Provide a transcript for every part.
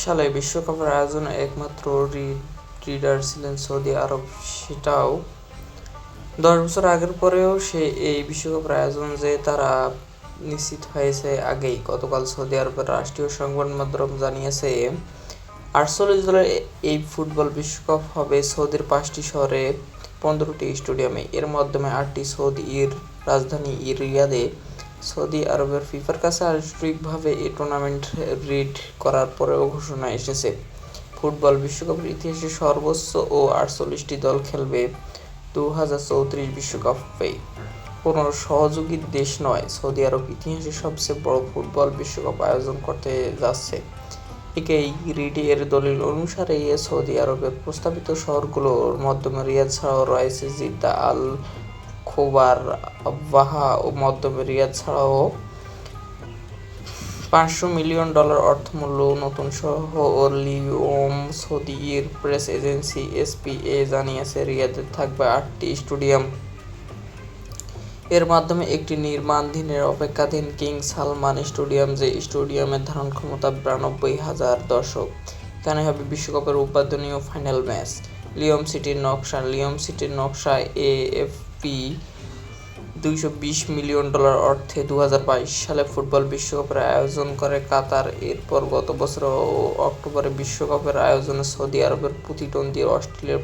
সালে বিশ্বকাপের আয়োজনে একমাত্র রিডার ছিলেন সৌদি আরব, সেটাও 10 বছর আগের পরেও এই বিশ্বকাপের আয়োজন যে তারা নিশ্চিত হয়েছে আগেই। গতকাল সৌদি আরবের রাষ্ট্রীয় সংবাদ মাধ্যম জানিয়েছে 48 দলের এই ফুটবল বিশ্বকাপ হবে সৌদির 5টি শহরে 15টি স্টেডিয়ামে। এর মধ্যে 8টি সৌদির রাজধানী রিয়াদে। সৌদি আরবের ফিফার কাছে আনুষ্ঠানিকভাবে এই টুর্নামেন্ট রিড করার পরেও ঘোষণা এসেছে, ফুটবল বিশ্বকাপের ইতিহাসে সর্বোচ্চ ও 48টি দল খেলবে 2034 বিশ্বকাপে। কোনো সহযোগী দেশ নয়, সৌদি আরব ইতিহাসে সবচেয়ে বড় ফুটবল বিশ্বকাপ আয়োজন করতে যাচ্ছে। এই রিডের দলিল অনুসারে সৌদি আরবের প্রস্তাবিত শহরগুলোর মধ্যে রিয়াদ ছাড়াও রয়েছে জিদ্দা, আল খোবার, আবওয়াহা ও মধ্য রিয়াদ ছাড়াও $500 মিলিয়ন অর্থমূল্য নতুন শহর। লিওম সৌদির প্রেস এজেন্সি এসপিএ জানিয়েছে, রিয়াদে থাকবে 8টি স্টেডিয়াম। এর মাধ্যমে একটি নির্মাণাধীনের অপেক্ষাধীন কিং সালমান স্টেডিয়াম, যে স্টেডিয়ামের ধারণ ক্ষমতা 92,000 দর্শক। এখানে হবে বিশ্বকাপের উদ্বোধনী ও ফাইনাল ম্যাচ। লিওম সিটির নকশা এএফপি $220 মিলিয়ন অর্থে 2022 সালে ফুটবল বিশ্বকাপের আয়োজন করে কাতার। এরপর গত বছর অক্টোবরে বিশ্বকাপের আয়োজনে সৌদি আরবের প্রতিদ্বন্দ্বী অস্ট্রেলিয়ার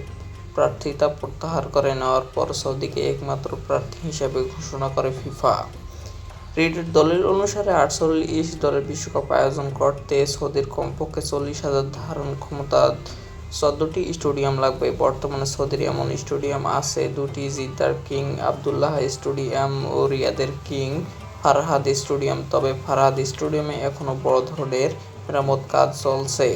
প্রার্থিতা প্রত্যাহার করে নেওয়ার পর সৌদিকে একমাত্র প্রার্থী হিসেবে ঘোষণা করে ফিফা। রিডের দলিল অনুসারে 48 দলের বিশ্বকাপ আয়োজন করতে সৌদির কমপক্ষে 40,000 ধারণ ক্ষমতার 14টি স্টেডিয়াম লাগবে। বর্তমানে সৌদির এমন স্টেডিয়াম আছে 2টি, জিদ্দার কিং আবদুল্লাহ স্টেডিয়াম ও রিয়াদের কিং ফারহাদ স্টেডিয়াম। তবে ফারহাদ স্টেডিয়ামে এখনও বড় ধরনের মেরামত কাজ চলছে।